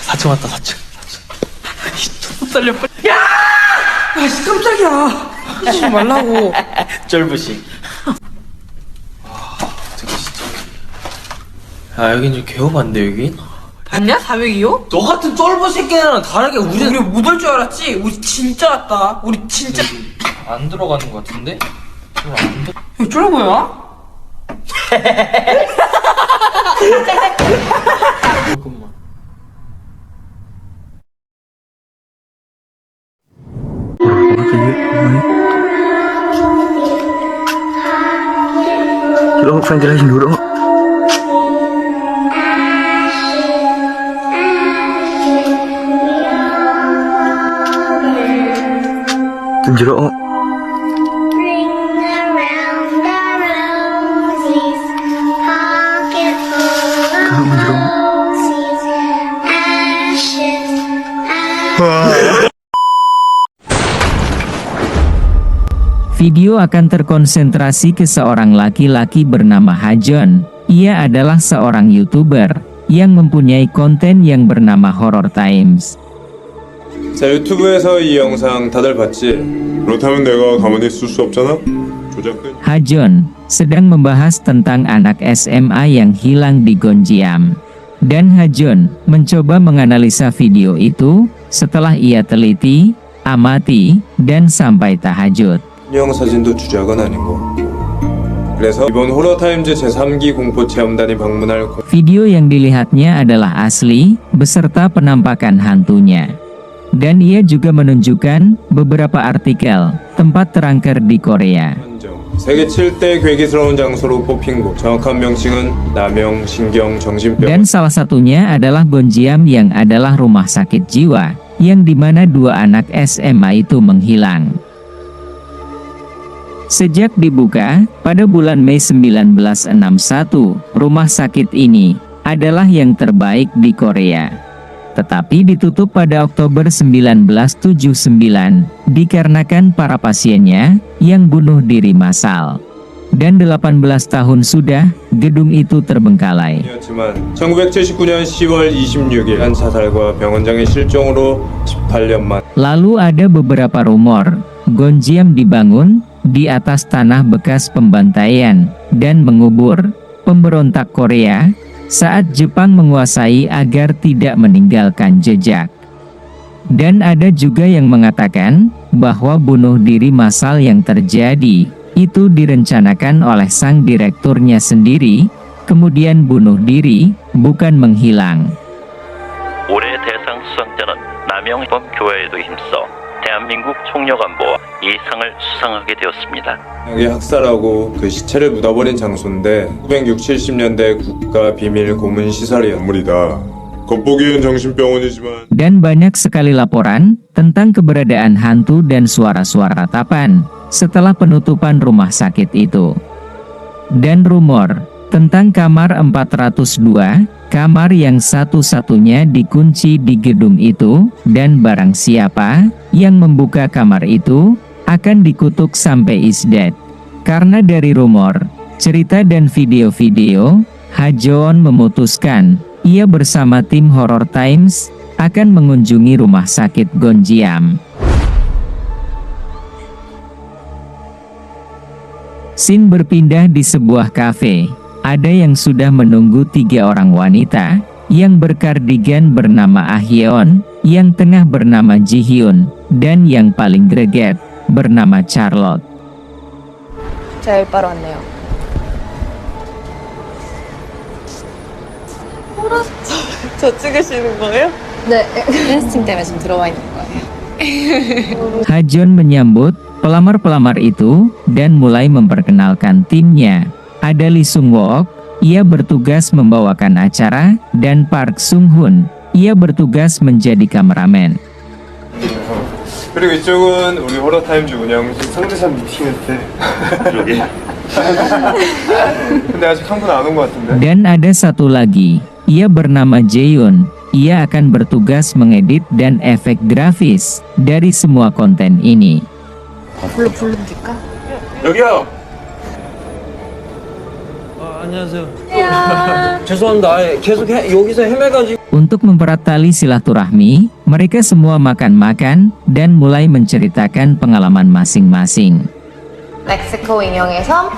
4층 왔다 4층. 못 살려 빨리. 야! 아, 씨, 깜짝이야. 하지 좀 말라고. 쫄부시. 되게 진짜. 야 여긴 좀 개업한데 여긴? 봤냐? 400이요? 너 같은 쫄부 새끼랑 다르게 우리 못 올 줄 알았지? 우리 진짜 왔다. 우리 진짜. 안 들어가는 것 같은데? 이거 안 들... 이거 쫄보야? 잠깐만. Lo pengen jelasin dulu. Tunjuk. Video akan terkonsentrasi ke seorang laki-laki bernama Hajon. Ia adalah seorang YouTuber yang mempunyai konten yang bernama Horror Times. 자, 유튜브에서 이 영상 다들 봤지? 그렇다면 내가 가만히 있을 수 없잖아? 조작된... Hajon sedang membahas tentang anak SMA yang hilang di Gonjiam. Dan Hajon mencoba menganalisa video itu setelah ia teliti, amati, dan sampai tahajud. 인형 사진도 주작은 아니고. 그래서 이번 호러타임즈 제3기 공포체험단이 방문할 Video yang dilihatnya adalah asli, beserta penampakan hantunya. Dan ia juga menunjukkan beberapa artikel tempat terangker di Korea. 세계 7대 괴기스러운 장소로 뽑힌 곳. 정확한 명칭은 남영 신경 정신병원. Dan salah satunya adalah Gonjiam yang adalah rumah sakit jiwa, yang dimana dua anak SMA itu menghilang. Sejak dibuka pada bulan Mei 1961, rumah sakit ini adalah yang terbaik di Korea. Tetapi ditutup pada Oktober 1979 dikarenakan para pasiennya yang bunuh diri massal. Dan 18 tahun sudah gedung itu terbengkalai. 1979년 10월 26일 한 자살과 병원장의 실종으로 18년 만. Lalu ada beberapa rumor Gonjiam dibangun di atas tanah bekas pembantaian dan mengubur pemberontak Korea saat Jepang menguasai agar tidak meninggalkan jejak. Dan ada juga yang mengatakan bahwa bunuh diri massal yang terjadi itu direncanakan oleh sang direkturnya sendiri, kemudian bunuh diri, bukan menghilang. 올해 대상 수상자는 남영범교회에도 힘써 대한민국 총력안보와 이 상을 수상하게 되었습니다. 여기 학살하고 그 시체를 묻어버린 장소인데 1960, 70년대 국가 비밀 고문 시설이야. 건물이다. 겉보기엔 정신병원이지만. Dan banyak sekali laporan tentang keberadaan hantu dan suara-suara ratapan setelah penutupan rumah sakit itu. Dan rumor tentang kamar 402, kamar yang satu-satunya dikunci di gedung itu, dan barang siapa yang membuka kamar itu akan dikutuk sampai is dead. Karena dari rumor, cerita dan video-video, Hajon memutuskan ia bersama tim Horror Times akan mengunjungi rumah sakit Gonjiam. Scene berpindah di sebuah kafe. Ada yang sudah menunggu 3 orang wanita yang berkardigan bernama Ahyeon, yang tengah bernama Jihyun, dan yang paling greget bernama Charlotte. 제일 바로 왔네요. 저 찍으시는 거예요? 네, 캐스팅 때문에 지금 들어와 있는 거예요. Hajon menyambut pelamar-pelamar itu dan mulai memperkenalkan timnya. Ada Lee Sung-wook, ia bertugas membawakan acara, dan Park Sung-hun, ia bertugas menjadi kameramen. 그리고 이쪽은 우리 호러타임즈 운영실 상대상 미팅했대. 여기. 근데 아직 한 분 안 온 것 같은데. Dan ada satu lagi, ia bernama Jaehyun. Ia akan bertugas mengedit dan efek grafis dari semua konten ini. 불러드릴까? 여기요. 안녕하세요. 죄송합니다. 계속 여기서 헤매가지고. Untuk mempererat tali silaturahmi, mereka semua makan-makan dan mulai menceritakan pengalaman masing-masing. 멕시코 인형에서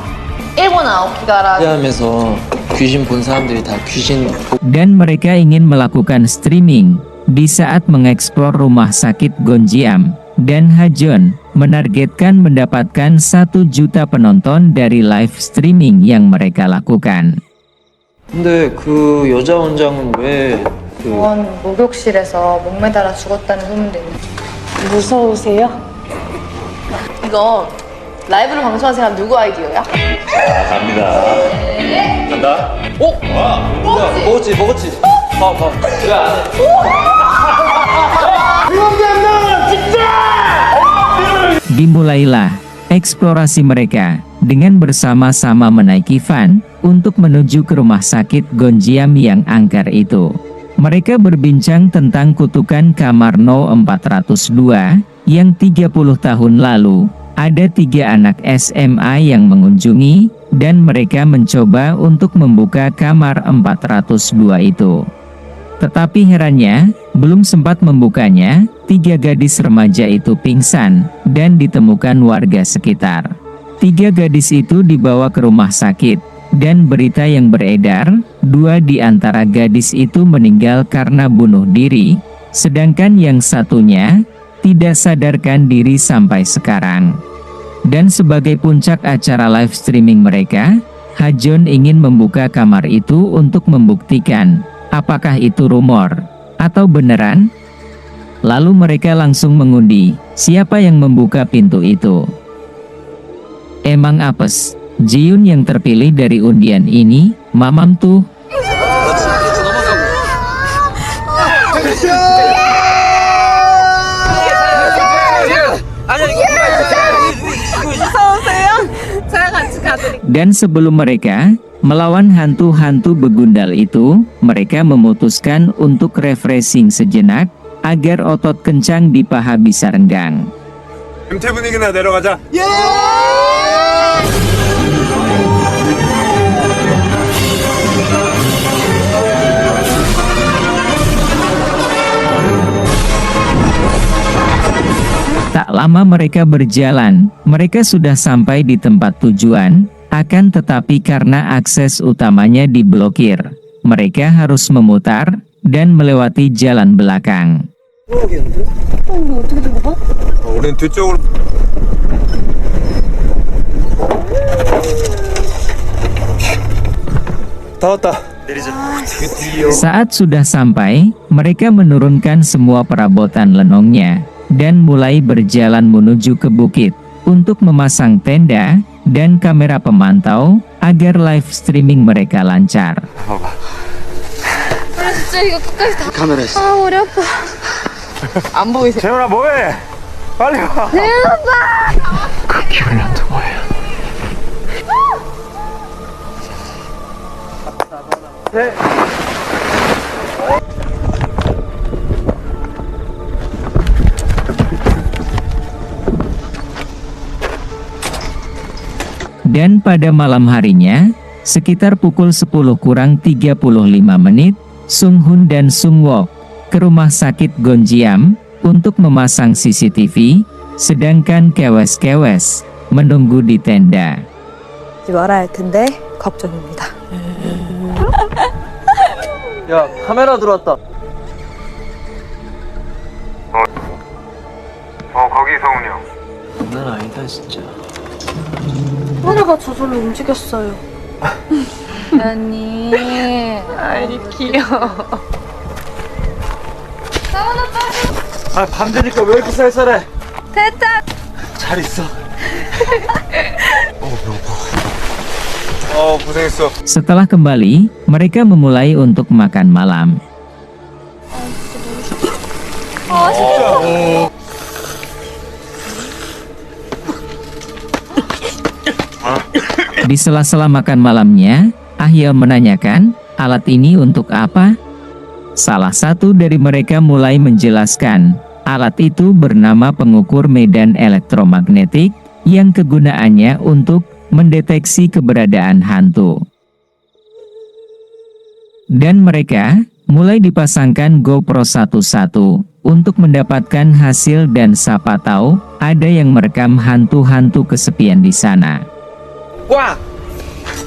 일본 아오키가라 하면서 귀신 본 사람들이 다 귀신 Dan mereka ingin melakukan streaming di saat mengeksplor rumah sakit Gonjiam. Dan Hajon menargetkan mendapatkan 1 juta penonton dari live streaming yang mereka lakukan. 근데 그 여자 원장은 왜 병원 목욕실에서 목매달아 죽었다는 소문도 있는데 무서우세요? 이거 라이브로 방송한 사람 누구 아이디어야? 먹었지. 야. Dimulailah eksplorasi mereka dengan bersama-sama menaiki van untuk menuju ke rumah sakit Gonjiam yang angker itu. Mereka berbincang tentang kutukan kamar No 402 yang 30 tahun lalu ada 3 anak SMA yang mengunjungi dan mereka mencoba untuk membuka kamar 402 itu. Tetapi herannya, belum sempat membukanya, 3 gadis remaja itu pingsan dan ditemukan warga sekitar. 3 gadis itu dibawa ke rumah sakit, dan berita yang beredar, 2 di antara gadis itu meninggal karena bunuh diri, sedangkan yang satunya tidak sadarkan diri sampai sekarang. Dan sebagai puncak acara live streaming mereka, Hajon ingin membuka kamar itu untuk membuktikan apakah itu rumor atau beneran. Lalu mereka langsung mengundi siapa yang membuka pintu itu. Emang apes, Jiun yang terpilih dari undian ini, mamam tuh. Dan sebelum mereka melawan hantu-hantu begundal itu, mereka memutuskan untuk refreshing sejenak agar otot kencang di paha bisa renggang. MT 분위기나 내려가자. Tak lama mereka berjalan, mereka sudah sampai di tempat tujuan, akan tetapi karena akses utamanya diblokir, mereka harus memutar dan melewati jalan belakang. 우린 뒤쪽으로. 다 왔다. Saat sudah sampai, mereka menurunkan semua perabotan lenongnya dan mulai berjalan menuju ke bukit untuk memasang tenda dan kamera pemantau agar live streaming mereka lancar. 진짜 이거 끝까지 다 카메라 있어. 아 머리 아파 안 보이세요? 재훈아 뭐해? 빨리 와. 그 기분이 어떤 거예요? Dan pada malam harinya, sekitar pukul 10 kurang 35 menit, Sung Hun dan Sung Wok ke rumah sakit Gonjiam untuk memasang CCTV, sedangkan Kewes-Kewes menunggu di tenda. 말아야 할 텐데 걱정입니다. 야, 카메라 들어왔다. 거기 성훈이 형. 장난 아니다 진짜. 하나가 저절로 움직였어요. 아니 아니 귀여워 아, 밤 되니까 왜 이렇게 쌀쌀해? 됐다 잘 있어. 고생했어. Setelah kembali, mereka memulai untuk makan malam. Di sela-sela makan malamnya, Ahil menanyakan, alat ini untuk apa? Salah satu dari mereka mulai menjelaskan, alat itu bernama pengukur medan elektromagnetik, yang kegunaannya untuk mendeteksi keberadaan hantu. Dan mereka mulai dipasangkan GoPro satu-satu untuk mendapatkan hasil, dan siapa tahu ada yang merekam hantu-hantu kesepian di sana. 꽉!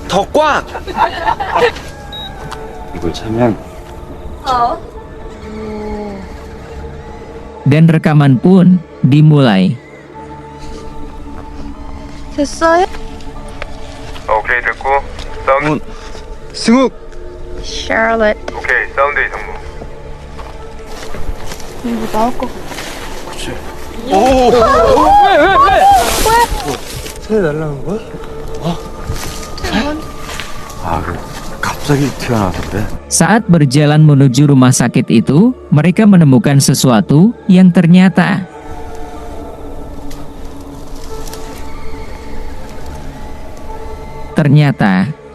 더 꽉! 이걸 차면 Dan rekaman pun dimulai. 됐어요? 오케이 됐고 사운드 승욱 Charlotte. 오케이 사운드 이상무 이거 나올 것 같아. 새 날라간 거야? 갑자기 튀어나왔는데 Saat berjalan menuju rumah sakit itu, mereka menemukan sesuatu yang ternyata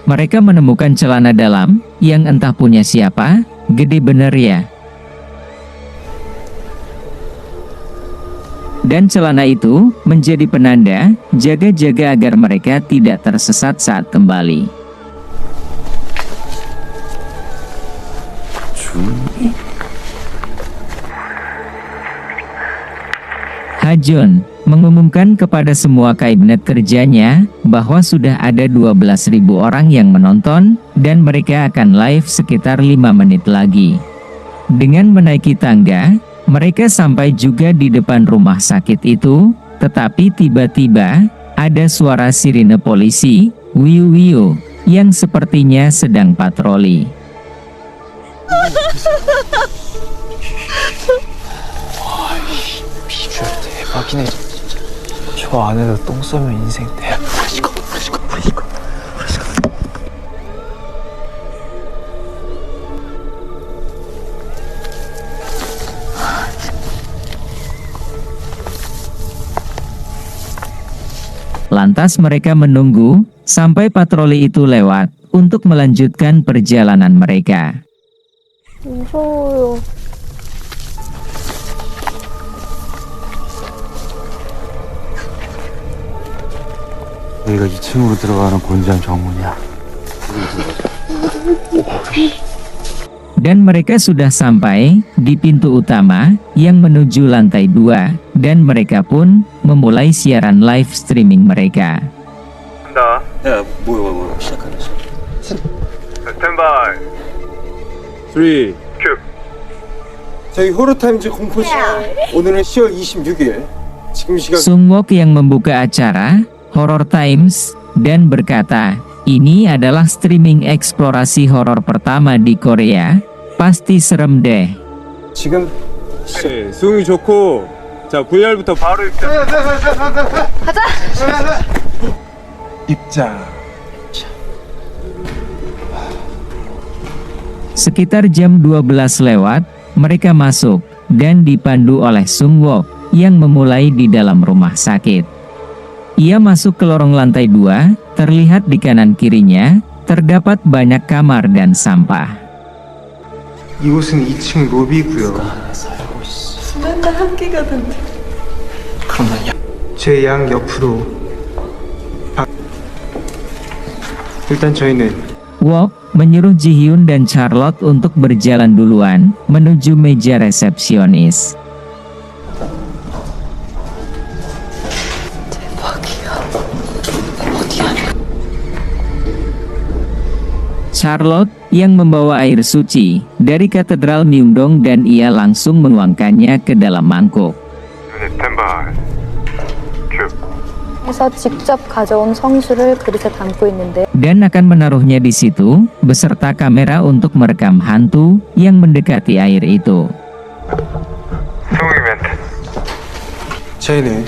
mereka menemukan celana dalam yang entah punya siapa, gede bener ya. Dan celana itu menjadi penanda jaga-jaga agar mereka tidak tersesat saat kembali. Hajun mengumumkan kepada semua kabinet kerjanya bahwa sudah ada 12.000 orang yang menonton dan mereka akan live sekitar 5 menit lagi. Dengan menaiki tangga, mereka sampai juga di depan rumah sakit itu, tetapi tiba-tiba ada suara sirine polisi, wiu-wiu, yang sepertinya sedang patroli. 비주얼 대박이네 진짜. 저 안에서 똥 싸면 인생 대박. 브레시코. Lantas mereka menunggu sampai patroli itu lewat untuk melanjutkan perjalanan mereka. 무서워요. 여기가 2층으로 들어가는 곤지암 정문이야. Dan mereka sudah sampai di pintu utama yang menuju lantai 2, dan mereka pun memulai siaran live streaming mereka. 간다 야 뭐야 시작하네. 스탠바이 3 큐 저희 호러타임즈 공포시 오늘은 10월 26일 지금 시각 Sungwook yang membuka acara Horror Times dan berkata, ini adalah streaming eksplorasi horor pertama di Korea. Pasti serem deh. 지금 네, 수응이 좋고 자 VR부터 바로 입장 입장 Sekitar jam 12 lewat, mereka masuk dan dipandu oleh Sungwook yang memulai di dalam rumah sakit. Ia masuk ke lorong lantai 2, terlihat di kanan kirinya terdapat banyak kamar dan sampah. 이곳은 2층 로비고요. 맨날 함께 가던데. 그럼 난 제 양 옆으로 일단 저희는 Wook menyuruh Jihyun dan Charlotte untuk berjalan duluan menuju meja resepsionis. Charlotte yang membawa air suci dari katedral Myeongdong dan ia langsung menuangkannya ke dalam mangkuk. 스탠바이 큐 해서 직접 가져온 성수를 그릇에 담고 있는데 Dan akan menaruhnya di situ beserta kamera untuk merekam hantu yang mendekati air itu. 수응이 멘트 저희는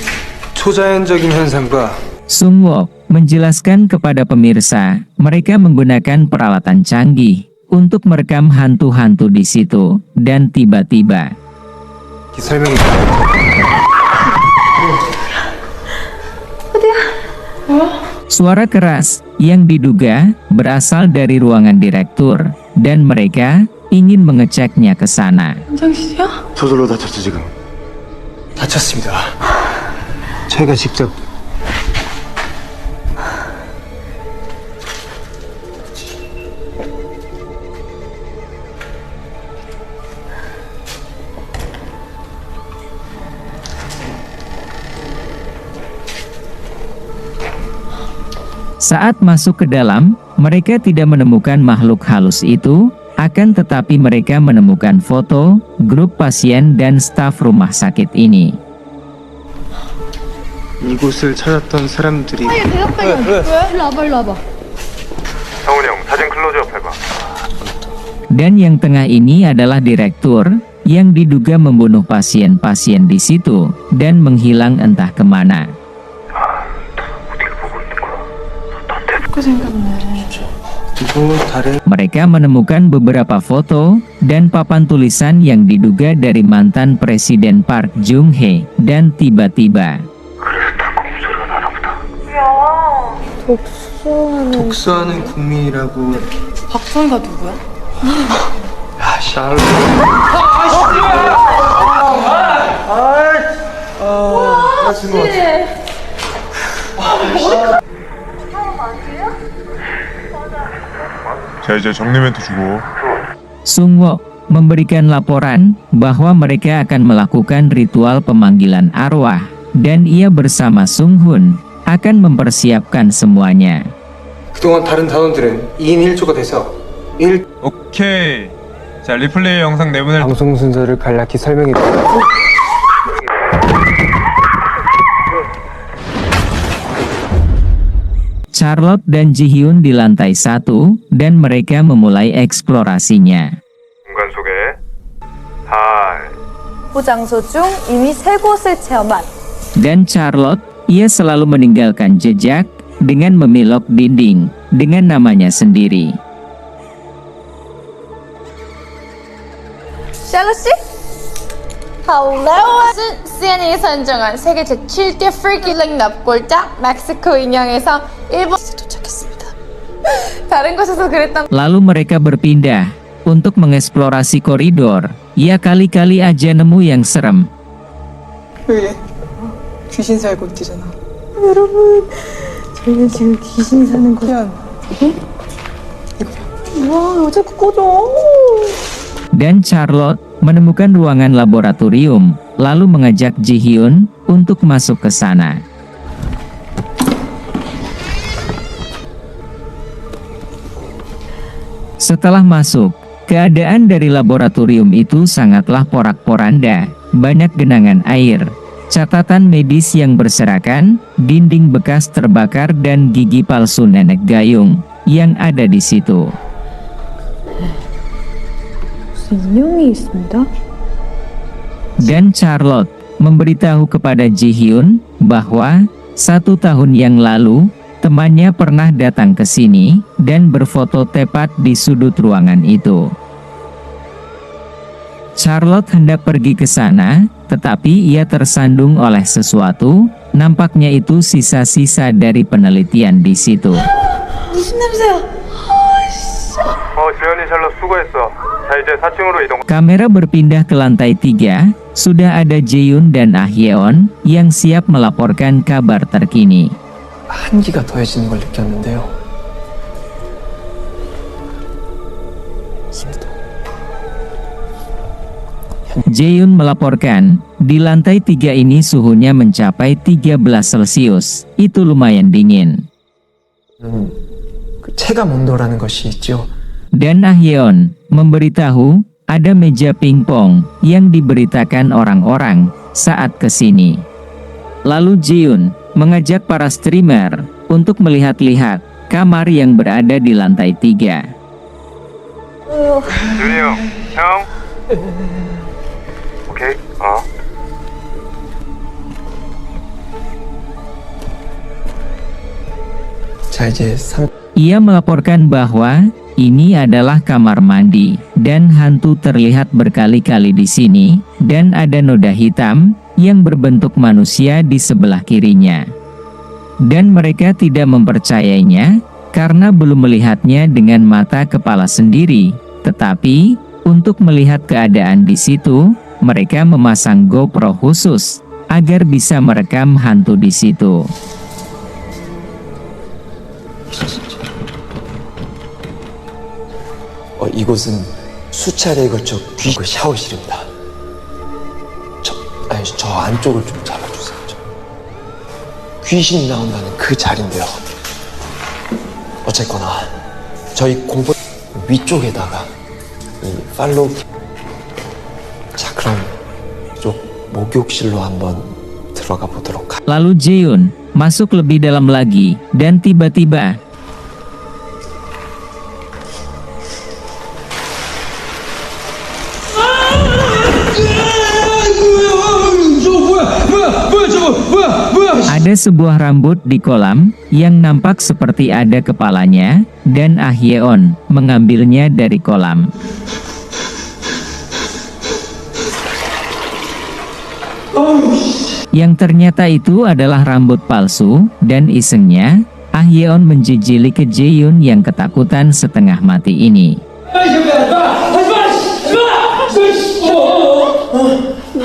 초자연적인 현상과 Sungwook menjelaskan kepada pemirsa, mereka menggunakan peralatan canggih untuk merekam hantu-hantu di situ, dan tiba-tiba 설명이 suara keras yang diduga berasal dari ruangan direktur, dan mereka ingin mengeceknya ke sana. 현장실이야? 저절로 다쳤어 지금. 다쳤습니다. 저희가 직접 Saat masuk ke dalam, mereka tidak menemukan makhluk halus itu, akan tetapi mereka menemukan foto, grup pasien dan staf rumah sakit ini. 이곳을 찾았던 사람들이 성훈이 형 사진 클로즈업 해봐. Dan yang tengah ini adalah direktur, yang diduga membunuh pasien-pasien di situ, dan menghilang entah kemana. 이거 다른 Mereka menemukan beberapa foto dan papan tulisan yang diduga dari mantan Presiden Park Geun-hye, dan tiba-tiba 독서하는 국민이라고. 박선가 누구야? 야, 샬롯. 자, 이제 정리 멘트 주고. Sung-woo memberikan laporan bahwa mereka akan melakukan ritual pemanggilan arwah, dan ia bersama Sung-hun akan mempersiapkan semuanya. 그동안 다른 단원들은 2인 1조가 돼서 오케이. 자, 리플레이 영상 내보낼 방송 순서를 간략히 설명해 드릴게요. Charlotte dan Ji-hyun di lantai 1, dan mereka memulai eksplorasinya. 공간 소개. 하이. 장소 중 이미 3곳을 체험한 Dan Charlotte, ia selalu meninggalkan jejak dengan memilok dinding dengan namanya sendiri. 샬롯씨? CNN이 선정한 세계 제7대 프리킬링 납골자 멕시코 인형에서 일본에 도착했습니다. 다른 곳에서 그랬던 Lalu mereka berpindah untuk mengeksplorasi koridor. Ya kali-kali aja nemu yang serem. 왜 귀신 살고 있대잖아. 여러분, 저희는 지금 귀신 사는 거야. 이거 와, 어제 꺼져. Dan Charlotte menemukan ruangan laboratorium, lalu mengajak Ji-hyun untuk masuk ke sana. Setelah masuk, keadaan dari laboratorium itu sangatlah porak-poranda, banyak genangan air, catatan medis yang berserakan, dinding bekas terbakar dan gigi palsu nenek gayung yang ada di situ. 인형이 있습니다. Dan Charlotte memberitahu kepada Ji-hyun bahwa 1 tahun yang lalu temannya pernah datang ke sini dan berfoto tepat di sudut ruangan itu. Charlotte hendak pergi ke sana, tetapi ia tersandung oleh sesuatu. Nampaknya itu sisa-sisa dari penelitian di situ. 무슨 냄새야? 지현이 샬롯 수고했어. 자, 이제 4층으로 이동. Kamera berpindah ke lantai 3. Sudah ada Jaeyoon dan Ah-yeon yang siap melaporkan kabar terkini. 한기가 더해지는 걸 느꼈는데요. Jaeyoon melaporkan, di lantai 3 ini suhunya mencapai 13 Celcius. Itu lumayan dingin. 그 체감 온도라는 것이 있죠. Dan Ah-yeon memberitahu ada meja pingpong yang diberitakan orang-orang saat kesini. Lalu Jaeyoon mengajak para streamer untuk melihat-lihat kamar yang berada di lantai 3. 준이 형, 형. 오케이. 자, 이제 Ia melaporkan bahwa ini adalah kamar mandi, dan hantu terlihat berkali-kali di sini, dan ada noda hitam yang berbentuk manusia di sebelah kirinya. Dan mereka tidak mempercayainya, karena belum melihatnya dengan mata kepala sendiri, tetapi untuk melihat keadaan di situ, mereka memasang GoPro khusus agar bisa merekam hantu di situ. 이곳은 수차례에 걸쳐 그 샤워실입니다. 저 안쪽을 좀 잡아주세요. 귀신이 나온다는 그 자리인데요. 어쨌거나 저희 공포 위쪽에다가 이 팔로우. 자, 그럼 이쪽 목욕실로 한번 들어가 보도록 할게요. Lalu Jaehyun masuk lebih dalam lagi dan tiba-tiba ada sebuah rambut di kolam yang nampak seperti ada kepalanya dan Ah Yeon mengambilnya dari kolam. Yang ternyata itu adalah rambut palsu dan isengnya Ah Yeon menjijili ke Jaehyun yang ketakutan setengah mati ini.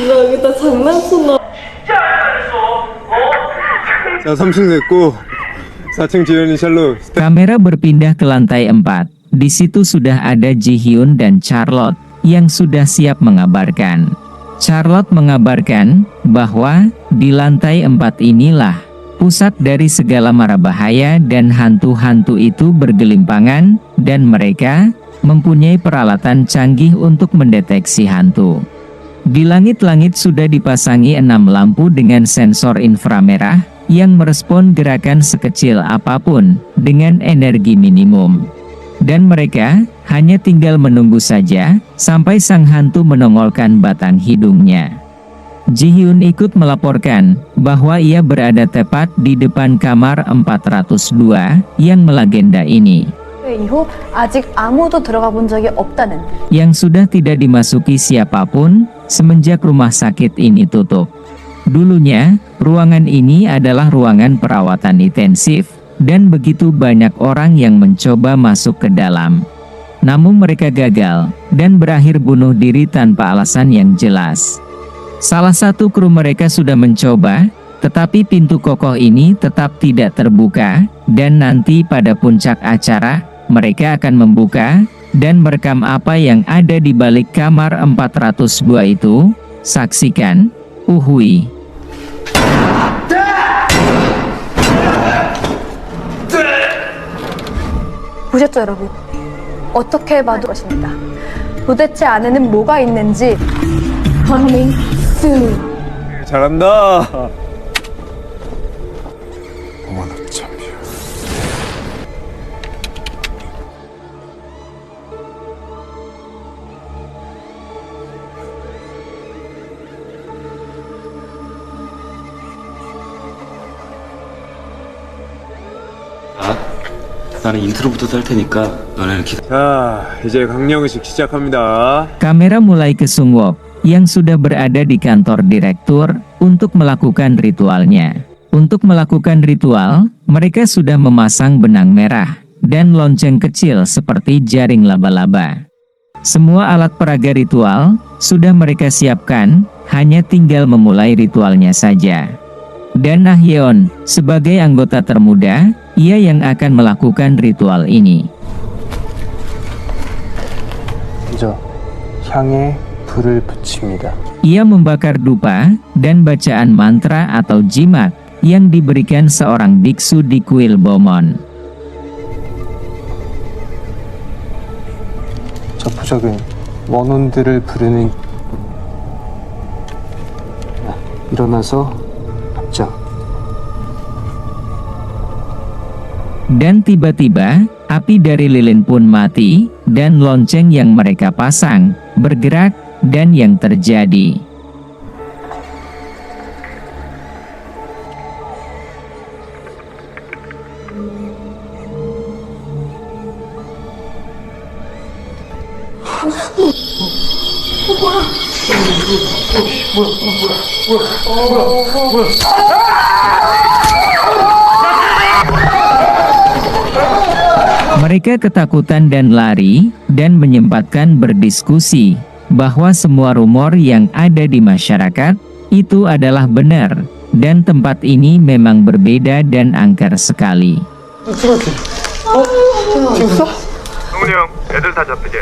여기다 장난치나? 자, 3층 됐고 4층 지연이 샬롯. Kamera berpindah ke lantai 4. Di situ sudah ada Jihyun dan Charlotte yang sudah siap mengabarkan. Charlotte mengabarkan bahwa di lantai 4 inilah pusat dari segala mara bahaya dan hantu-hantu itu bergelimpangan dan mereka mempunyai peralatan canggih untuk mendeteksi hantu. Di langit-langit sudah dipasangi 6 lampu dengan sensor inframerah yang merespon gerakan sekecil apapun dengan energi minimum. Dan mereka hanya tinggal menunggu saja sampai sang hantu menongolkan batang hidungnya. Jihyun ikut melaporkan bahwa ia berada tepat di depan kamar 402 yang melegenda ini. 이후 아직 아무도 들어가 본 적이 없다는 Yang sudah tidak dimasuki siapapun semenjak rumah sakit ini tutup. Dulunya, ruangan ini adalah ruangan perawatan intensif, dan begitu banyak orang yang mencoba masuk ke dalam. Namun mereka gagal, dan berakhir bunuh diri tanpa alasan yang jelas. Salah satu kru mereka sudah mencoba, tetapi pintu kokoh ini tetap tidak terbuka, dan nanti pada puncak acara, mereka akan membuka dan merekam apa yang ada di balik kamar 402 itu. Saksikan, uhui. 보셨죠 여러분? 어떻게 봐도 것입니다. 도대체 안에는 뭐가 있는지 coming soon. 잘한다. 어머나 참이야. 나는 인트로부터 할 테니까 너네는 기다려. 자, 이제 강령의식 시작합니다. Kamera mulai ke Sungwook yang sudah berada di kantor direktur untuk melakukan ritualnya. Untuk melakukan ritual, mereka sudah memasang benang merah dan lonceng kecil seperti jaring laba-laba. Semua alat peraga ritual sudah mereka siapkan, hanya tinggal memulai ritualnya saja. Dan Ah Yeon, sebagai anggota termuda, ia yang akan melakukan ritual ini. 먼저 향에 불을 붙입니다. Ia membakar dupa dan bacaan mantra atau jimat yang diberikan seorang biksu di kuil Bomon. 저부적은 원혼들을 부르는. 일어나서 합작. Dan tiba-tiba, api dari lilin pun mati, dan lonceng yang mereka pasang bergerak, dan yang terjadi. Mereka ketakutan dan lari, dan menyempatkan berdiskusi bahwa semua rumor yang ada di masyarakat itu adalah benar, dan tempat ini memang berbeda dan angker sekali. 성훈이 형, 애들 다 잡히게.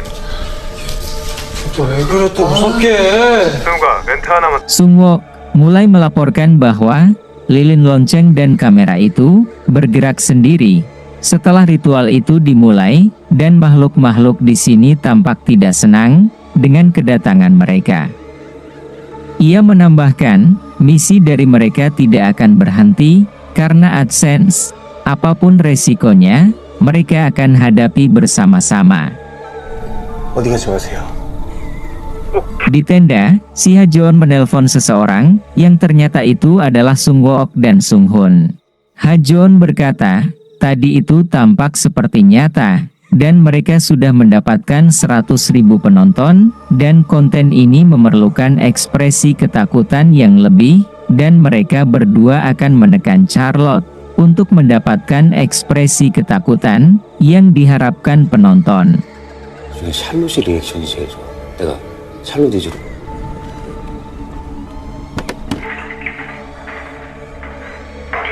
왜 그래 또 무섭게 해. 승우가 멘트 하나만. Sungwook mulai melaporkan bahwa lilin lonceng dan kamera itu bergerak sendiri, Setelah ritual itu dimulai, dan makhluk-makhluk di sini tampak tidak senang dengan kedatangan mereka. Ia menambahkan, misi dari mereka tidak akan berhenti, karena AdSense, apapun resikonya, mereka akan hadapi bersama-sama. 어디가 좋아하세요? Di tenda, si Ha-jeon menelpon seseorang, yang ternyata itu adalah Sung Wook dan Sung Hoon. Ha-jeon berkata, tadi itu tampak seperti nyata, dan mereka sudah mendapatkan 100.000 penonton, dan konten ini memerlukan ekspresi ketakutan yang lebih, dan mereka berdua akan menekan Charlotte, untuk mendapatkan ekspresi ketakutan, yang diharapkan penonton. 중에 샬롯이 리액션이 제일 좋아. 내가 샬롯 위주로.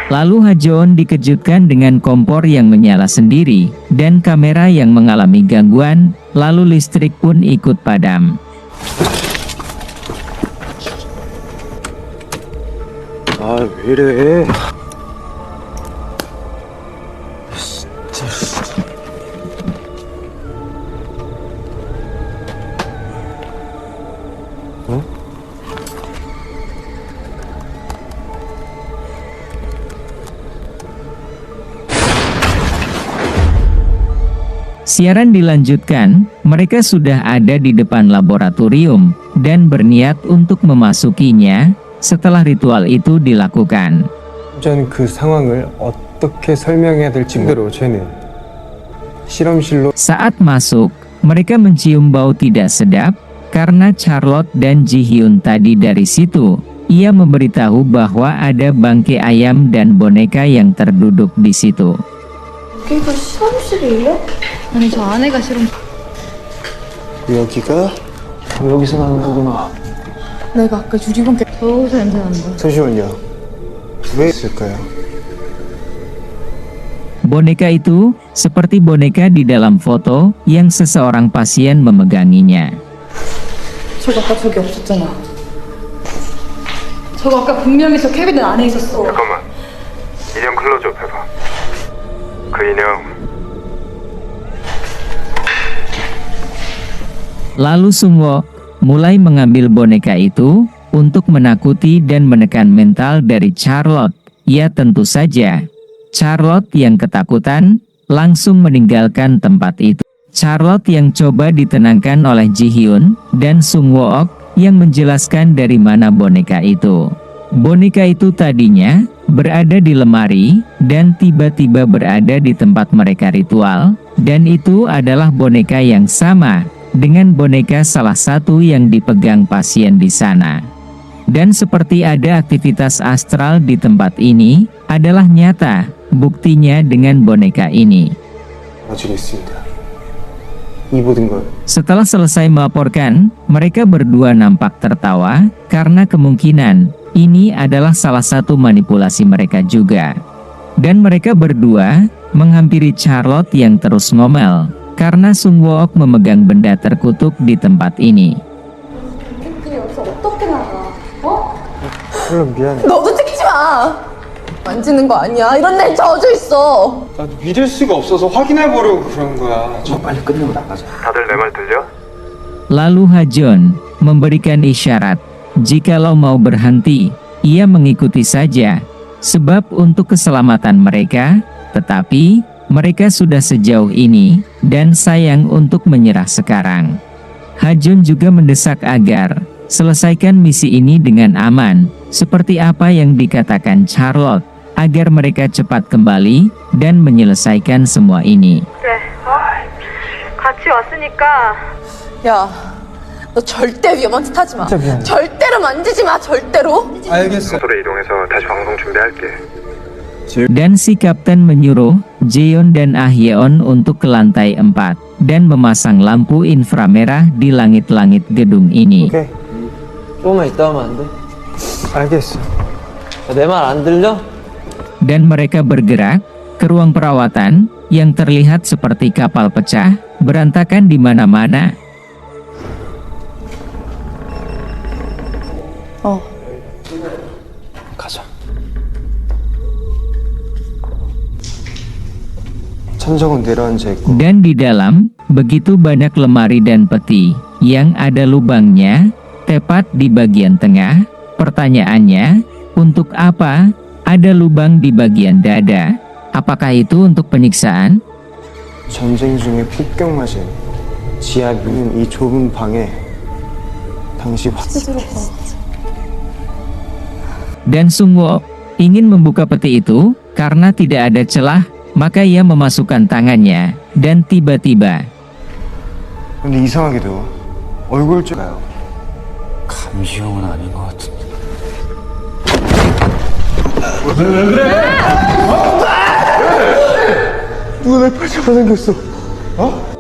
Lalu Ha-jeon dikejutkan dengan kompor yang menyala sendiri, dan kamera yang mengalami gangguan, lalu listrik pun ikut padam. 아, 왜 이래? Siaran dilanjutkan, mereka sudah ada di depan laboratorium, dan berniat untuk memasukinya, setelah ritual itu dilakukan. 저는 그 상황을 어떻게 설명해야 될지 모르겠어요. 쟤는 실험실로 Saat masuk, mereka mencium bau tidak sedap, karena Charlotte dan Ji-hyun tadi dari situ. Ia memberitahu bahwa ada bangkai ayam dan boneka yang terduduk di situ. 여기가 실험실이에요? 아니, 저 아내가 실험. 여기가 여기서 나는 거구나. 내가 아까 유리봉개 저기서 냄새 난다. 잠시만요. 왜 있을까요? Boneka itu, seperti boneka di dalam foto, yang seseorang pasien memeganginya. 저거 아까 저기 없었잖아. 저거 아까 분명히 저 캐비넷 안에 있었어. 잠깐만. 인형 클로즈업 해봐. 그 인형 Lalu Sung Wook mulai mengambil boneka itu, untuk menakuti dan menekan mental dari Charlotte. Ya tentu saja, Charlotte yang ketakutan, langsung meninggalkan tempat itu. Charlotte yang coba ditenangkan oleh Ji-hyun, dan Sung Wook, yang menjelaskan dari mana boneka itu. Boneka itu tadinya, berada di lemari, dan tiba-tiba berada di tempat mereka ritual, dan itu adalah boneka yang sama, dengan boneka salah satu yang dipegang pasien di sana. Dan seperti ada aktivitas astral di tempat ini, adalah nyata, buktinya dengan boneka ini. 마치겠습니다. 이 모든 걸 Setelah selesai melaporkan, mereka berdua nampak tertawa, karena kemungkinan, ini adalah salah satu manipulasi mereka juga. Dan mereka berdua, menghampiri Charlotte yang terus ngomel, karena Sung Wook memegang benda terkutuk di tempat ini. 물론 미안해. 너도 찍지 마. 만지는 거 아니야. 이런 데 젖어 있어. 나 믿을 수가 없어서 확인해 보려고 그런 거야. 저 빨리 끝내고 나가자. 다들 내 말 들려? Lalu Ha-jeon memberikan isyarat, jikalau mau berhenti, ia mengikuti saja, sebab untuk keselamatan mereka, tetapi mereka sudah sejauh ini, dan sayang untuk menyerah sekarang. Ha-jeon juga mendesak agar selesaikan misi ini dengan aman, seperti apa yang dikatakan Charlotte, agar mereka cepat kembali dan menyelesaikan semua ini. 그래. 같이 왔으니까. 야, 너 절대 위험한 짓 하지 마. 진짜 미안해. 절대로 만지지 마. 절대로. 알겠어. 장소로 이동해서 다시 방송 준비할게. Dan si kapten menyuruh Jeon dan Ah-yeon untuk ke lantai 4 dan memasang lampu inframerah di langit-langit gedung ini. 오케이. 조금만 있다 하면 안 돼? 알겠어. 내 말 안 들려? Dan mereka bergerak ke ruang perawatan yang terlihat seperti kapal pecah, berantakan di mana-mana. 가자. 천정은 내려앉아 있고 Dan di dalam, begitu banyak lemari dan peti, yang ada lubangnya, tepat di bagian tengah. Pertanyaannya, untuk apa ada lubang di bagian dada? Apakah itu untuk penyiksaan? 전쟁 중에 폭격 맞은 지하 있는 이 좁은 방에 당시 Dan Sungwo ingin membuka peti itu, karena tidak ada celah, maka ia memasukkan tangannya, dan tiba-tiba, 근데 이상하게도 얼굴 쪽 감시형은 아닌 것 같은데. 누가 내 팔 잡아당겼어?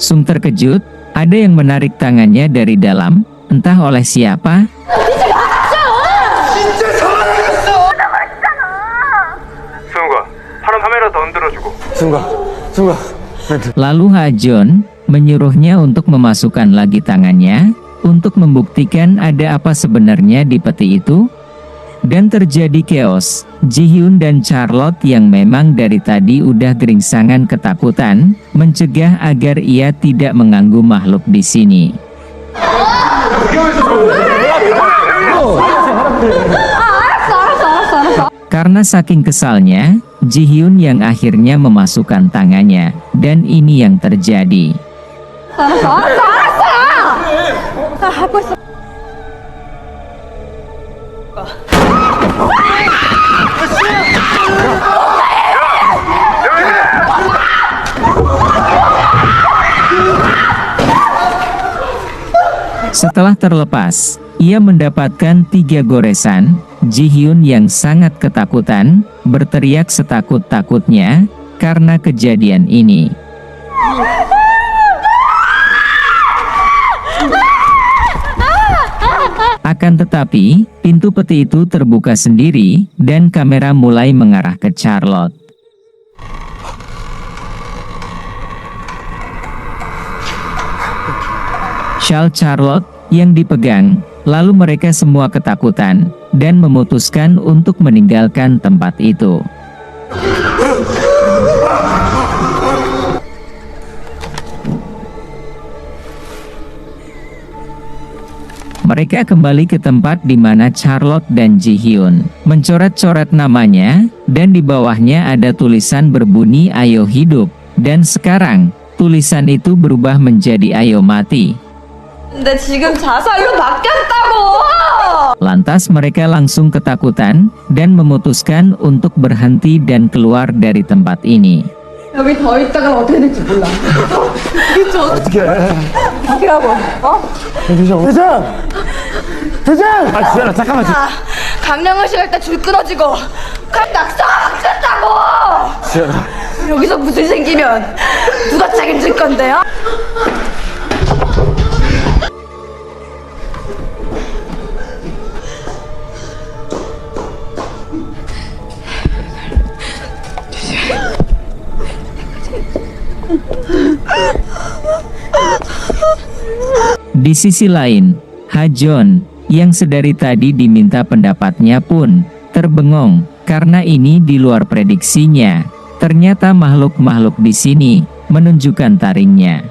Sung terkejut, ada yang menarik tangannya dari dalam, entah oleh siapa. 수영과 파란 카메라 더 흔들어주고. 승가 Lalu Hajon menyuruhnya untuk memasukkan lagi tangannya, untuk membuktikan ada apa sebenarnya di peti itu. Dan terjadi chaos. Ji-hyun dan Charlotte yang memang dari tadi udah geringsangan ketakutan, mencegah agar ia tidak mengganggu makhluk di sini. Karena saking kesalnya, Ji-hyun yang akhirnya memasukkan tangannya, dan ini yang terjadi. Setelah terlepas, ia mendapatkan 3 goresan. Ji-hyun yang sangat ketakutan, berteriak setakut-takutnya, karena kejadian ini. Akan tetapi, pintu peti itu terbuka sendiri, dan kamera mulai mengarah ke Charlotte. Shawl Charlotte yang dipegang, lalu mereka semua ketakutan, dan memutuskan untuk meninggalkan tempat itu. Mereka kembali ke tempat di mana Charlotte dan Ji-hyun mencoret-coret namanya, dan di bawahnya ada tulisan berbunyi "Ayo hidup", dan sekarang tulisan itu berubah menjadi "Ayo mati". 근데 지금 자살로 바뀌었다고! Lantas mereka langsung ketakutan dan memutuskan untuk berhenti dan keluar dari tempat ini. 여기 더 있다가 어떻게 될지 몰라. 진짜 어떻게 하고? 대장! 아 지현아 잠깐만 강령을 시갈 때 줄 끊어지고 그럼 낙서가 바뀌었다고! 지현아 여기서 무슨 생기면 누가 책임질 건데요? Di sisi lain, Hajon, yang sedari tadi diminta pendapatnya pun terbengong, karena ini di luar prediksinya. Ternyata makhluk-makhluk di sini menunjukkan taringnya.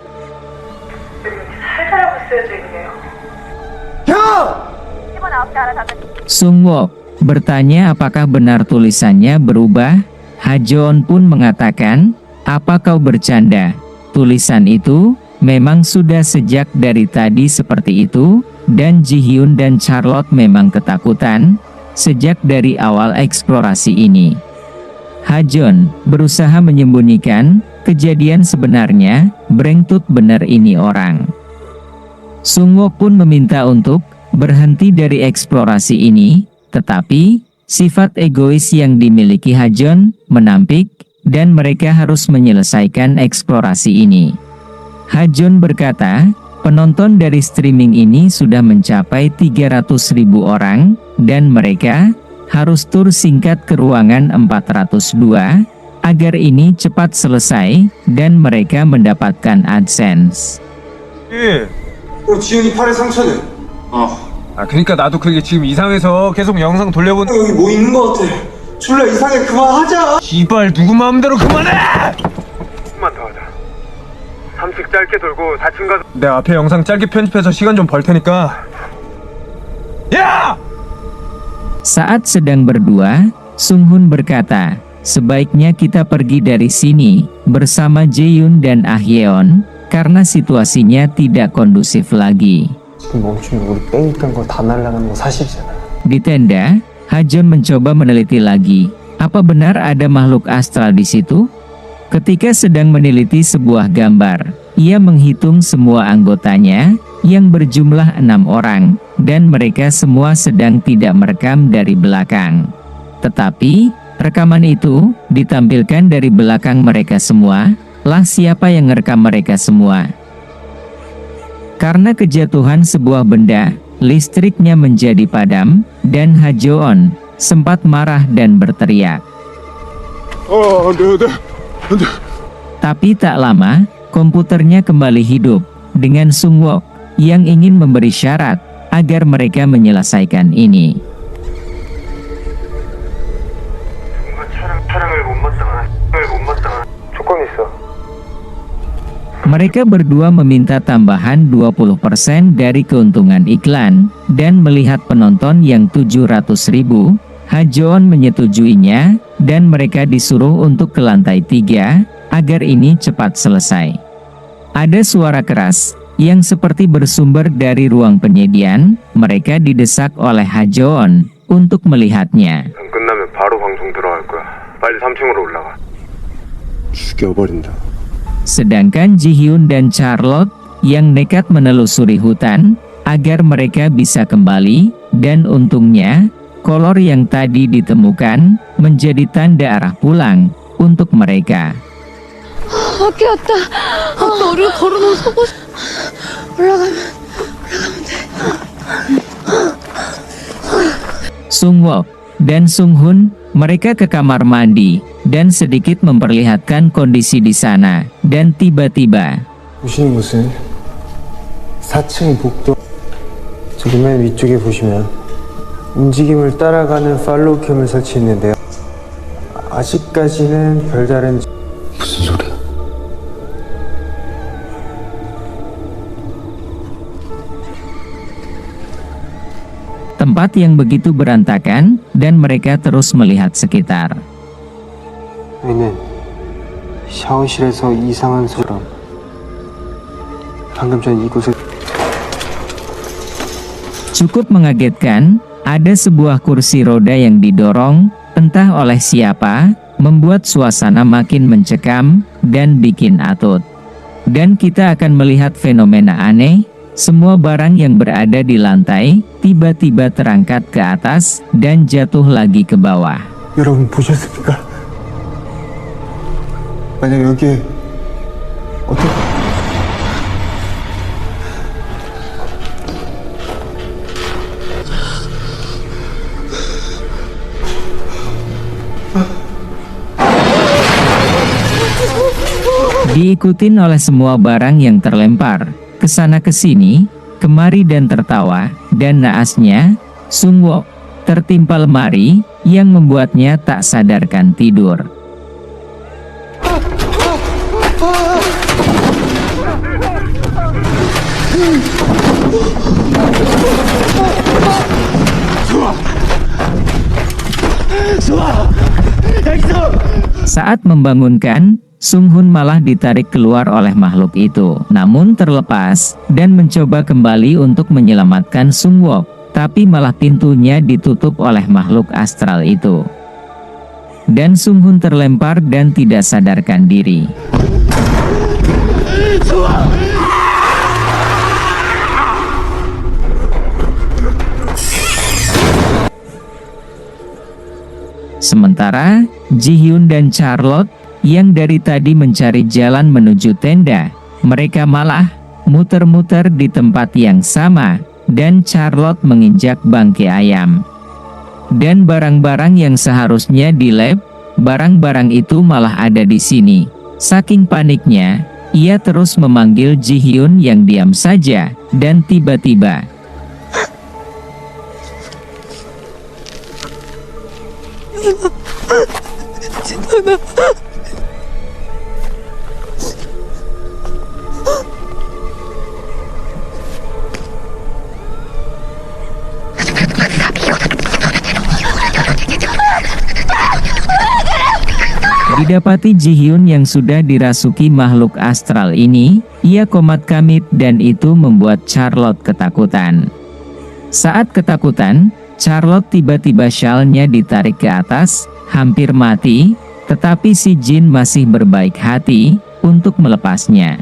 Sungwo bertanya apakah benar tulisannya berubah. Hajon pun mengatakan, "Apa kau bercanda? Tulisan itu memang sudah sejak dari tadi seperti itu." Dan Ji-hyun dan Charlotte memang ketakutan sejak dari awal eksplorasi ini. Hajon berusaha menyembunyikan kejadian sebenarnya, brengtut benar ini orang. Sungwo pun meminta untuk berhenti dari eksplorasi ini, tetapi sifat egois yang dimiliki Hajon menampik, dan mereka harus menyelesaikan eksplorasi ini. Hajon berkata, penonton dari streaming ini sudah mencapai 300.000 orang, dan mereka harus tur singkat ke ruangan 402, agar ini cepat selesai, dan mereka mendapatkan AdSense. 지현이 팔에 상처는? 그러니까 나도 그게 지금 이상해서 계속 영상 돌려본. 여기 뭐 있는 거 같아 졸라 이상해 그만하자 이발 누구 마음대로 그만해! 조금만 더 1분씩 짧게 돌고 4층 가서 내 앞에 영상 짧게 편집해서 시간 좀 벌 테니까. 야! Saat sedang berdua, Sunghun berkata, sebaiknya kita pergi dari sini bersama Jaehyun dan Ah Yeon karena situasinya tidak kondusif lagi. 멈추면 우리 뺑이던 거 다 날아가는 거 사실이잖아. Di tenda, Hajeon mencoba meneliti lagi, apa benar ada makhluk astral di situ? Ketika sedang meneliti sebuah gambar, ia menghitung semua anggotanya yang berjumlah 6 orang, dan mereka semua sedang tidak merekam dari belakang. Tetapi, rekaman itu ditampilkan dari belakang mereka semua, lah siapa yang merekam mereka semua. Karena kejatuhan sebuah benda, listriknya menjadi padam, dan Hajeon sempat marah dan berteriak. Tapi tak lama, komputernya kembali hidup, dengan Sungwook yang ingin memberi syarat agar mereka menyelesaikan ini. 조건이 있어. Mereka berdua meminta tambahan 20% dari keuntungan iklan, dan melihat penonton yang 700.000, Hajeon menyetujuinya, dan mereka disuruh untuk ke lantai 3, agar ini cepat selesai. Ada suara keras, yang seperti bersumber dari ruang penyediaan, mereka didesak oleh Hajeon, untuk melihatnya. 끝나면 바로 방송 들어갈 거야. 빨리 3층으로 올라가. 죽여버린다. Sedangkan Jihyun dan Charlotte, yang nekat menelusuri hutan, agar mereka bisa kembali, dan untungnya, kolor yang tadi ditemukan, menjadi tanda arah pulang, untuk mereka. 아끼웠다. 너를 걸어놓고 올라가면 돼. Sungwook dan Sunghun, mereka ke kamar mandi, dan sedikit memperlihatkan kondisi di sana, dan tiba-tiba, 보시는 곳은 4층 복도 저기 맨 위쪽에 보시면 움직임을 따라가는 팔로우 캠을 설치했는데요. 아직까지는 별다른 무슨 소리야? tempat yang begitu berantakan, dan mereka terus melihat sekitar. 여기는 샤워실에서 이상한 소리랑 방금 전 이곳에 Cukup mengagetkan, ada sebuah kursi roda yang didorong, entah oleh siapa, membuat suasana makin mencekam, dan bikin atut. Dan kita akan melihat fenomena aneh, semua barang yang berada di lantai, tiba-tiba terangkat ke atas, dan jatuh lagi ke bawah. 여러분 보셨습니까? 만약 여기에 어떤 Diikutin oleh semua barang yang terlempar, kesana kesini, kemari dan tertawa, dan naasnya, Sungwook tertimpa lemari, yang membuatnya tak sadarkan tidur. Saat membangunkan, Sunghun malah ditarik keluar oleh makhluk itu, namun terlepas, dan mencoba kembali untuk menyelamatkan Sungwook, tapi malah pintunya ditutup oleh makhluk astral itu. Dan Sunghun terlempar dan tidak sadarkan diri. Sementara, Jihyun dan Charlotte, yang dari tadi mencari jalan menuju tenda, mereka malah muter-muter di tempat yang sama, dan Charlotte menginjak bangkai ayam. Dan barang-barang yang seharusnya di lab, barang-barang itu malah ada di sini. Saking paniknya, ia terus memanggil Jihyun yang diam saja, dan tiba-tiba, Didapati Ji-hyun yang sudah dirasuki makhluk astral ini, ia komat kamit dan itu membuat Charlotte ketakutan. Saat ketakutan, Charlotte tiba-tiba syalnya ditarik ke atas, hampir mati, tetapi si Jin masih berbaik hati untuk melepasnya.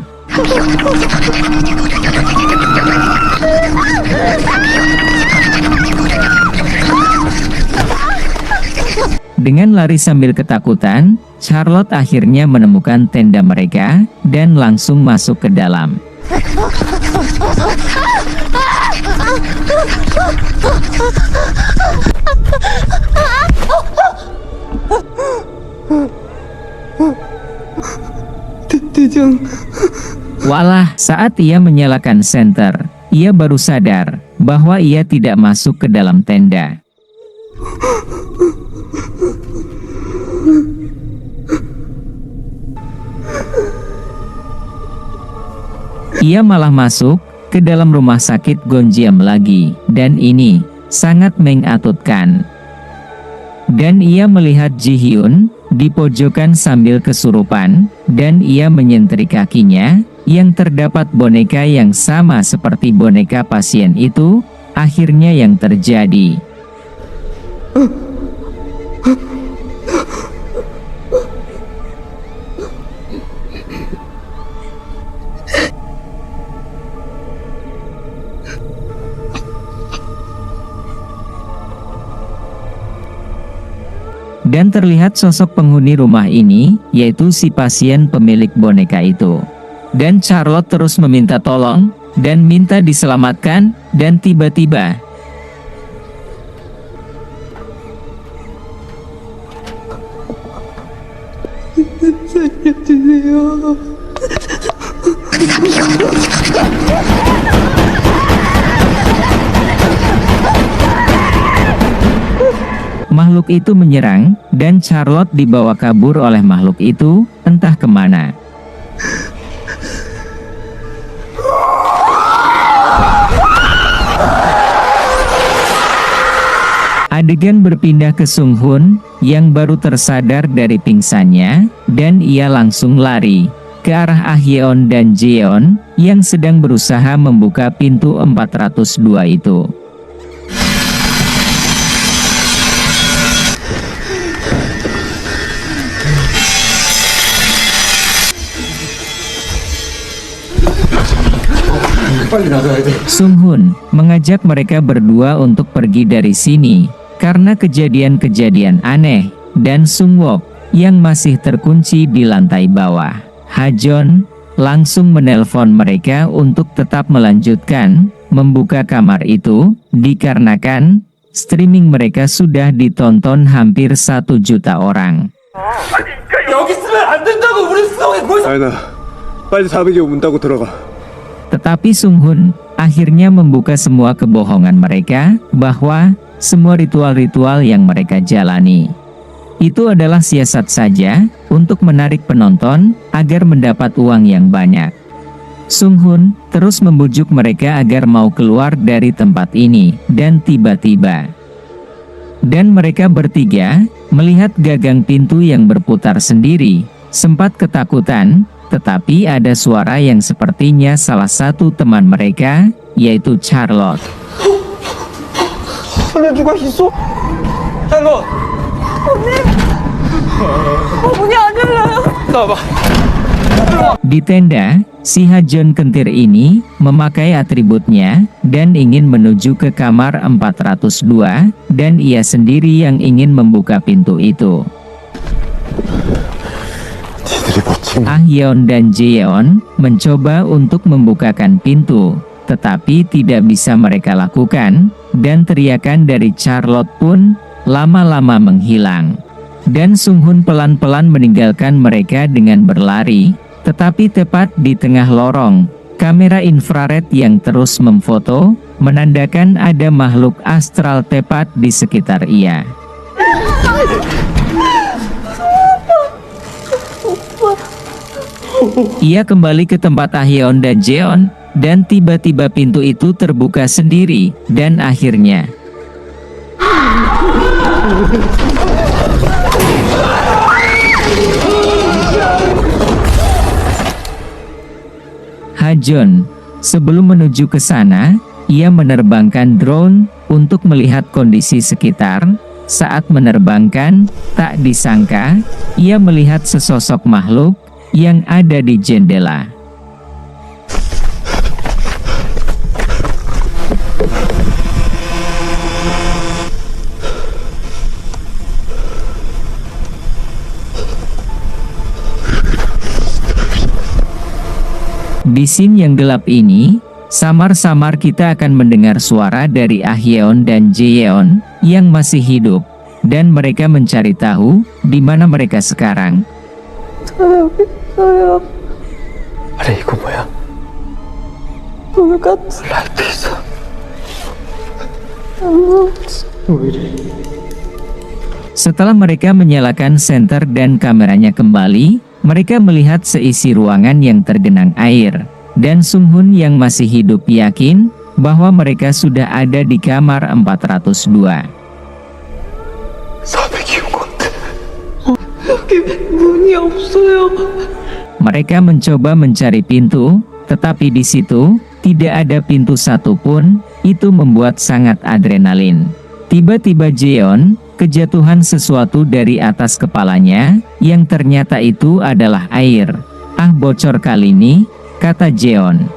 Dengan lari sambil ketakutan, Charlotte akhirnya menemukan tenda mereka dan langsung masuk ke dalam. Walah, saat ia menyalakan senter, ia baru sadar bahwa ia tidak masuk ke dalam tenda. Ia malah masuk ke dalam rumah sakit Gonjiam lagi, dan ini sangat mengatutkan. Dan ia melihat Ji-hyun di pojokan sambil kesurupan, dan ia menyentri kakinya yang terdapat boneka yang sama seperti boneka pasien itu. Akhirnya yang terjadi, dan terlihat sosok penghuni rumah ini, yaitu si pasien pemilik boneka itu. Dan Charlotte terus meminta tolong, dan minta diselamatkan, dan tiba-tiba makhluk itu menyerang, dan Charlotte dibawa kabur oleh makhluk itu, entah kemana. Adegan berpindah ke Sung-hoon, yang baru tersadar dari pingsannya, dan ia langsung lari ke arah Ah Yeon dan Jeon, yang sedang berusaha membuka pintu 402 itu. Sung-hoon mengajak mereka berdua untuk pergi dari sini karena kejadian-kejadian aneh, dan Sung-wook yang masih terkunci di lantai bawah. Ha-jon langsung menelpon mereka untuk tetap melanjutkan membuka kamar itu, dikarenakan streaming mereka sudah ditonton hampir 1 juta orang. 아연아, 빨리 400여 문 닫고 들어가. Tetapi Sung-hoon akhirnya membuka semua kebohongan mereka bahwa semua ritual-ritual yang mereka jalani itu adalah siasat saja untuk menarik penonton agar mendapat uang yang banyak. Sung-hoon terus membujuk mereka agar mau keluar dari tempat ini, dan tiba-tiba mereka bertiga melihat gagang pintu yang berputar sendiri. Sempat ketakutan, tetapi ada suara yang sepertinya salah satu teman mereka, yaitu Charlotte. Di tenda, si Ha-jon kentir ini memakai atributnya dan ingin menuju ke kamar 402, dan ia sendiri yang ingin membuka pintu itu. Ah Yeon dan Jeon mencoba untuk membukakan pintu, tetapi tidak bisa mereka lakukan, dan teriakan dari Charlotte pun lama-lama menghilang. Dan Sung-hoon pelan-pelan meninggalkan mereka dengan berlari, tetapi tepat di tengah lorong, kamera infrared yang terus memfoto, menandakan ada makhluk astral tepat di sekitar ia. Ia kembali ke tempat Ah Yeon dan Jeon, dan tiba-tiba pintu itu terbuka sendiri, dan akhirnya Hajun, sebelum menuju ke sana, ia menerbangkan drone untuk melihat kondisi sekitar. Saat menerbangkan, tak disangka, ia melihat sesosok makhluk yang ada di jendela. Di scene yang gelap ini, samar-samar kita akan mendengar suara dari Ah Yeon dan Jaeyeon yang masih hidup, dan mereka mencari tahu di mana mereka sekarang. 아래 이거 뭐야? 라이트 있어. Setelah mereka menyalakan senter dan kameranya kembali, mereka melihat seisi ruangan yang tergenang air, dan Sung-hun yang masih hidup yakin bahwa mereka sudah ada di kamar 402. Mereka mencoba mencari pintu, tetapi di situ tidak ada pintu satupun. Itu membuat sangat adrenalin. Tiba-tiba Jeon kejatuhan sesuatu dari atas kepalanya, yang ternyata itu adalah air. Ah, bocor kali ini, kata Jeon.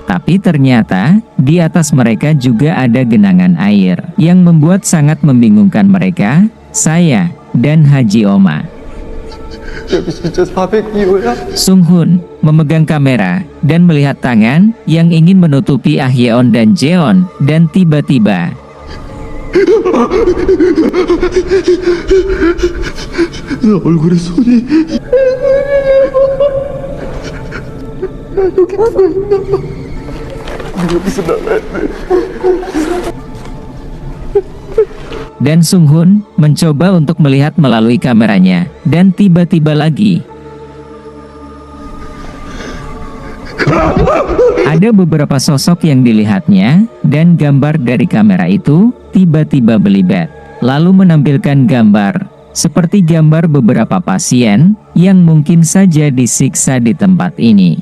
Tapi ternyata, di atas mereka juga ada genangan air, yang membuat sangat membingungkan mereka, saya, dan Haji Oma. Sung-hun memegang kamera dan melihat tangan yang ingin menutupi Ah Yeon dan Jeon, dan tiba-tiba dan Sung-hun mencoba untuk melihat melalui kameranya, dan tiba-tiba lagi ada beberapa sosok yang dilihatnya, dan gambar dari kamera itu tiba-tiba belibet, lalu menampilkan gambar seperti gambar beberapa pasien yang mungkin saja disiksa di tempat ini.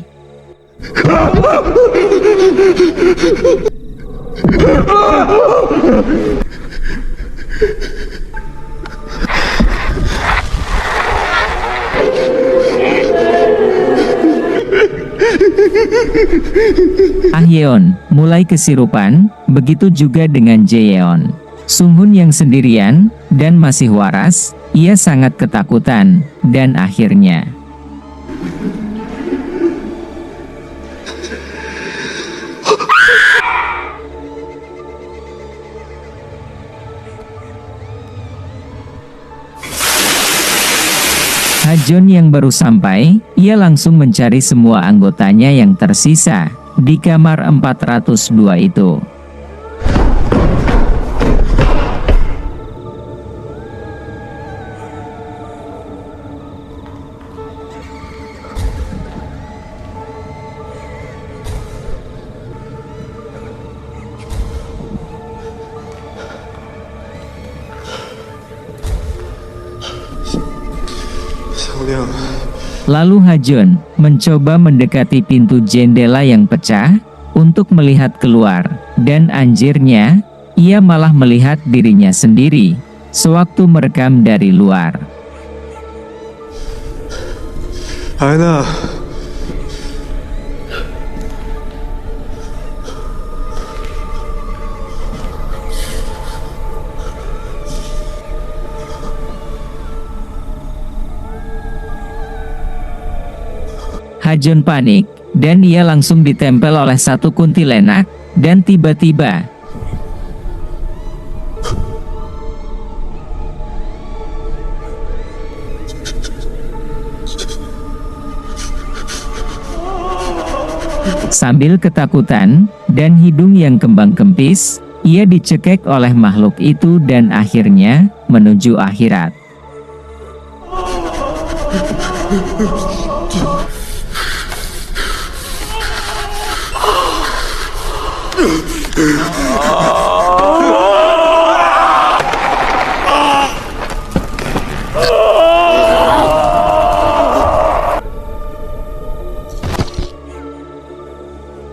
Ah Yeon mulai kesirupan, begitu juga dengan Jaeyeon. Sung-hun yang sendirian dan masih waras, ia sangat ketakutan, dan akhirnya Hajun yang baru sampai, ia langsung mencari semua anggotanya yang tersisa di kamar 402 itu. Lalu Hajun mencoba mendekati pintu jendela yang pecah untuk melihat keluar, dan anjirnya, ia malah melihat dirinya sendiri sewaktu merekam dari luar. 아연아, Hajun panik, dan ia langsung ditempel oleh satu kuntilanak, dan tiba-tiba sambil ketakutan dan hidung yang kembang kempis, ia dicekek oleh makhluk itu dan akhirnya menuju akhirat.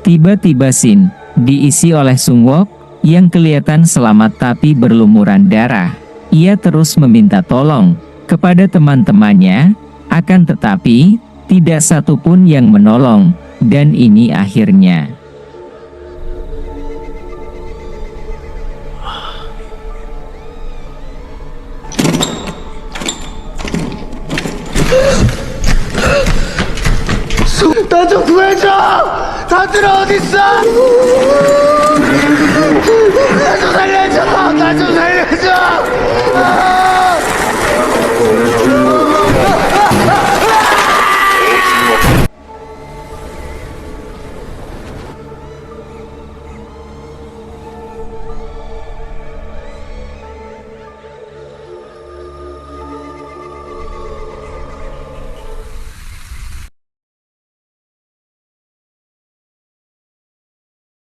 Tiba-tiba scene diisi oleh Sungwook yang kelihatan selamat tapi berlumuran darah. Ia terus meminta tolong kepada teman-temannya, akan tetapi tidak satupun yang menolong, dan ini akhirnya 나 좀 구해줘! 다들 어딨어? 나 좀 살려줘! 나 좀 살려줘!